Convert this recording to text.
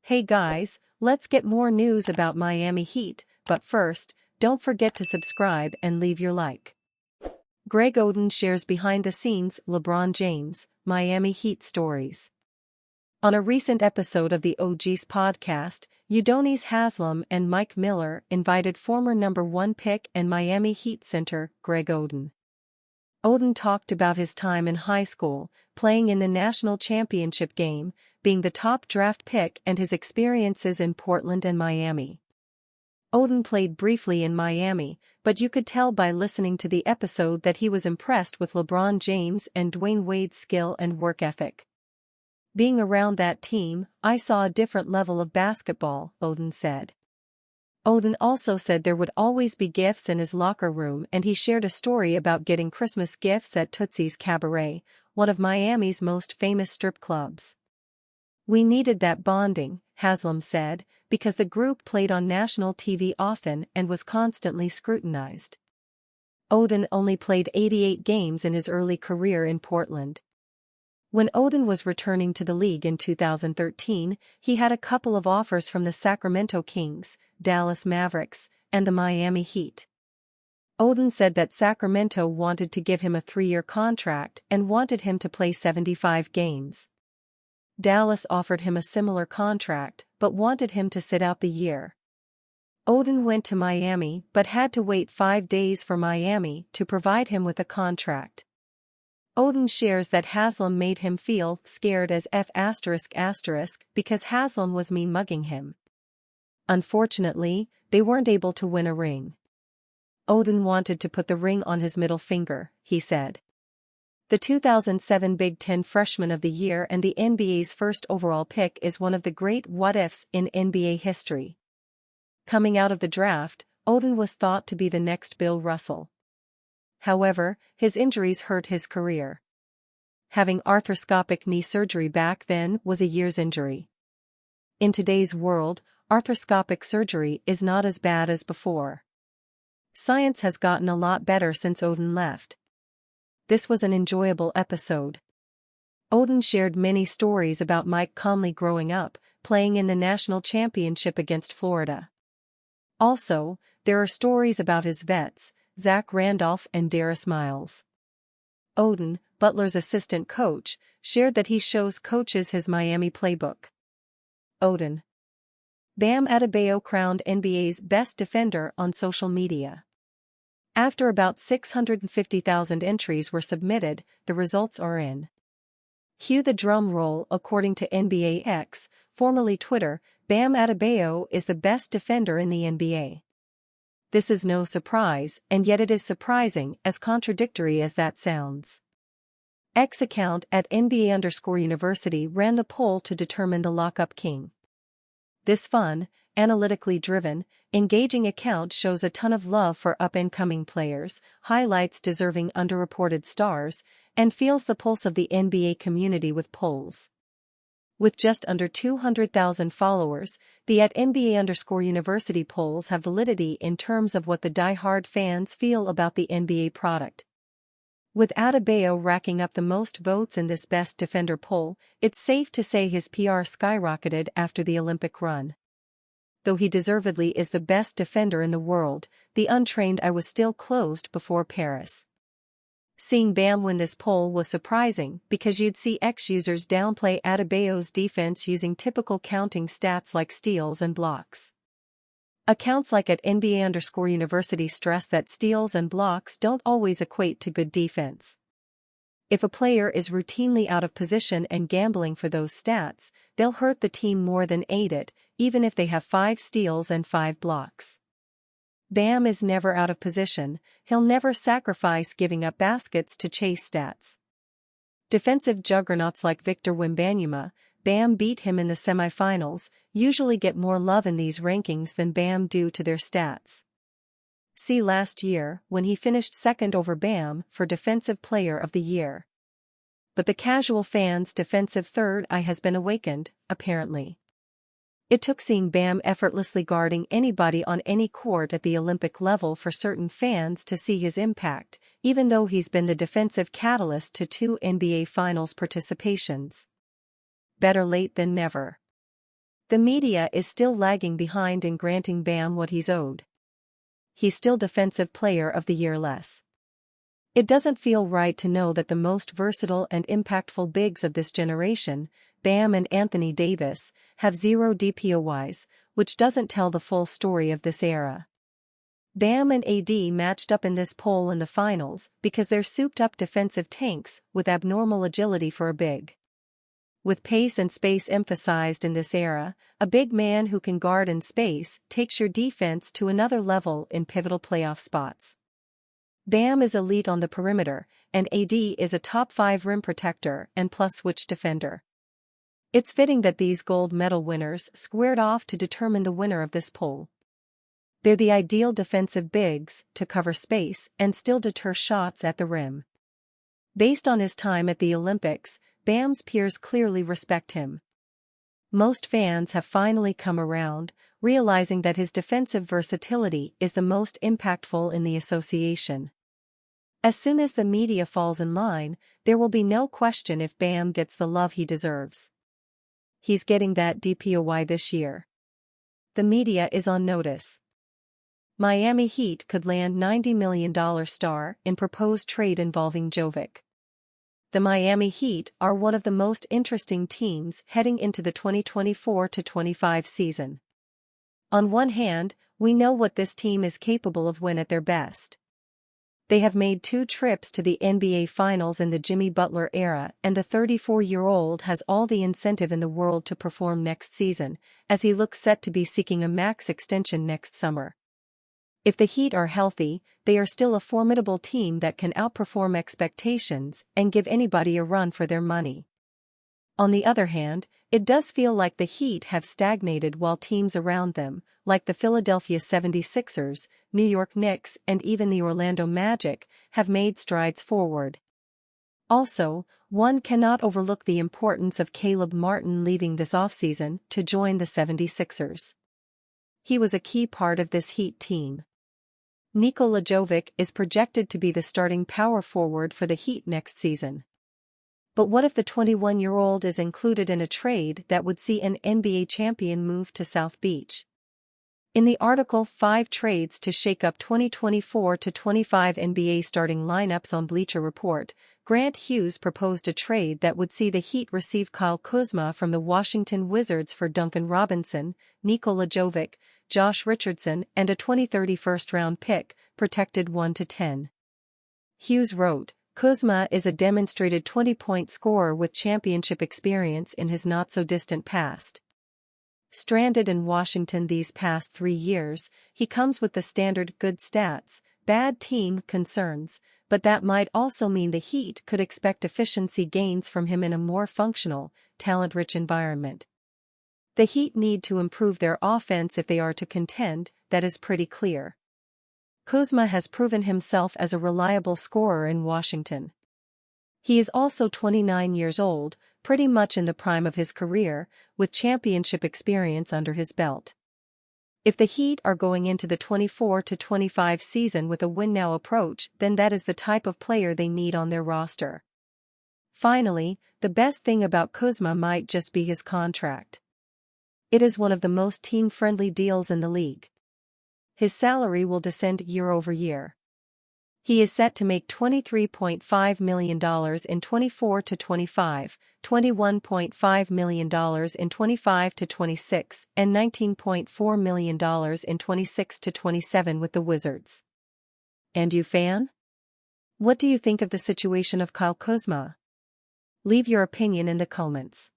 Hey guys, let's get more news about Miami Heat, but first, don't forget to subscribe and leave your like. Greg Oden shares behind-the-scenes LeBron James, Miami Heat stories. On a recent episode of the OG's podcast, Udonis Haslem and Mike Miller invited former number 1 pick and Miami Heat center Greg Oden. Oden talked about his time in high school, playing in the national championship game, being the top draft pick and his experiences in Portland and Miami. Oden played briefly in Miami, but you could tell by listening to the episode that he was impressed with LeBron James and Dwayne Wade's skill and work ethic. Being around that team, I saw a different level of basketball, Oden said. Oden also said there would always be gifts in his locker room, and he shared a story about getting Christmas gifts at Tootsie's Cabaret, one of Miami's most famous strip clubs. "We needed that bonding," Haslem said, because the group played on national TV often and was constantly scrutinized. Oden only played 88 games in his early career in Portland. When Oden was returning to the league in 2013, he had a couple of offers from the Sacramento Kings, Dallas Mavericks, and the Miami Heat. Oden said that Sacramento wanted to give him a 3-year contract and wanted him to play 75 games. Dallas offered him a similar contract but wanted him to sit out the year. Oden went to Miami but had to wait 5 days for Miami to provide him with a contract. Oden shares that Haslem made him feel scared as f*** because Haslem was mean-mugging him. Unfortunately, they weren't able to win a ring. Oden wanted to put the ring on his middle finger, he said. The 2007 Big Ten Freshman of the Year and the NBA's first overall pick is one of the great what-ifs in NBA history. Coming out of the draft, Oden was thought to be the next Bill Russell. However, his injuries hurt his career. Having arthroscopic knee surgery back then was a year's injury. In today's world, arthroscopic surgery is not as bad as before. Science has gotten a lot better since Oden left. This was an enjoyable episode. Oden shared many stories about Mike Conley growing up, playing in the national championship against Florida. Also, there are stories about his vets, Zach Randolph and Darius Miles. Oden, Butler's assistant coach, shared that he shows coaches his Miami playbook. Oden. Bam Adebayo crowned NBA's best defender on social media. After about 650,000 entries were submitted, the results are in. Cue the drum roll. According to NBA X, formerly Twitter, Bam Adebayo is the best defender in the NBA. This is no surprise, and yet it is surprising, as contradictory as that sounds. X account at NBA_University ran the poll to determine the lockup king. This fun, analytically driven, engaging account shows a ton of love for up-and-coming players, highlights deserving underreported stars, and feels the pulse of the NBA community with polls. With just under 200,000 followers, the at NBA_University polls have validity in terms of what the die-hard fans feel about the NBA product. With Adebayo racking up the most votes in this Best Defender poll, it's safe to say his PR skyrocketed after the Olympic run. Though he deservedly is the best defender in the world, the untrained eye was still closed before Paris. Seeing Bam win this poll was surprising because you'd see X users downplay Adebayo's defense using typical counting stats like steals and blocks. Accounts like at NBA_University stress that steals and blocks don't always equate to good defense. If a player is routinely out of position and gambling for those stats, they'll hurt the team more than aid it, even if they have 5 steals and 5 blocks. Bam is never out of position, he'll never sacrifice giving up baskets to chase stats. Defensive juggernauts like Victor Wembanyama, Bam beat him in the semifinals, usually get more love in these rankings than Bam due to their stats. See last year, when he finished second over Bam for Defensive Player of the Year. But the casual fan's defensive third eye has been awakened, apparently. It took seeing Bam effortlessly guarding anybody on any court at the Olympic level for certain fans to see his impact. even though he's been the defensive catalyst to 2 NBA Finals participations. Better late than never. The media is still lagging behind in granting Bam what he's owed. He's still Defensive Player of the Year less. It doesn't feel right to know that the most versatile and impactful bigs of this generation, Bam and Anthony Davis, have 0 DPOYs, which doesn't tell the full story of this era. Bam and AD matched up in this poll in the finals because they're souped-up defensive tanks with abnormal agility for a big. With pace and space emphasized in this era, a big man who can guard in space takes your defense to another level in pivotal playoff spots. Bam is elite on the perimeter, and AD is a top 5 rim protector and plus-switch defender. It's fitting that these gold medal winners squared off to determine the winner of this poll. They're the ideal defensive bigs to cover space and still deter shots at the rim. Based on his time at the Olympics, Bam's peers clearly respect him. Most fans have finally come around, realizing that his defensive versatility is the most impactful in the association. As soon as the media falls in line, there will be no question if Bam gets the love he deserves. He's getting that DPOY this year. The media is on notice. Miami Heat could land $90 million star in proposed trade involving Jovic. The Miami Heat are one of the most interesting teams heading into the 2024-25 season. On one hand, we know what this team is capable of when at their best. They have made 2 trips to the NBA Finals in the Jimmy Butler era, and the 34-year-old has all the incentive in the world to perform next season, as he looks set to be seeking a max extension next summer. If the Heat are healthy, they are still a formidable team that can outperform expectations and give anybody a run for their money. On the other hand, it does feel like the Heat have stagnated while teams around them, like the Philadelphia 76ers, New York Knicks, and even the Orlando Magic, have made strides forward. Also, one cannot overlook the importance of Caleb Martin leaving this offseason to join the 76ers. He was a key part of this Heat team. Nikola Jovic is projected to be the starting power forward for the Heat next season. But what if the 21-year-old is included in a trade that would see an NBA champion move to South Beach? In the article 5 Trades to Shake Up 2024-25 NBA Starting Lineups on Bleacher Report, Grant Hughes proposed a trade that would see the Heat receive Kyle Kuzma from the Washington Wizards for Duncan Robinson, Nikola Jovic, Josh Richardson, and a 2030 first-round pick, protected 1-10. Hughes wrote, Kuzma is a demonstrated 20-point scorer with championship experience in his not-so-distant past. Stranded in Washington these past 3 years, he comes with the standard good stats, bad team concerns, but that might also mean the Heat could expect efficiency gains from him in a more functional, talent-rich environment. The Heat need to improve their offense if they are to contend, that is pretty clear. Kuzma has proven himself as a reliable scorer in Washington. He is also 29 years old, pretty much in the prime of his career, with championship experience under his belt. If the Heat are going into the 24-25 season with a win-now approach, then that is the type of player they need on their roster. Finally, the best thing about Kuzma might just be his contract. It is one of the most team-friendly deals in the league. His salary will descend year over year. He is set to make $23.5 million in 24-25, $21.5 million in 25-26, and $19.4 million in 26-27 with the Wizards. And you, fan? What do you think of the situation of Kyle Kuzma? Leave your opinion in the comments.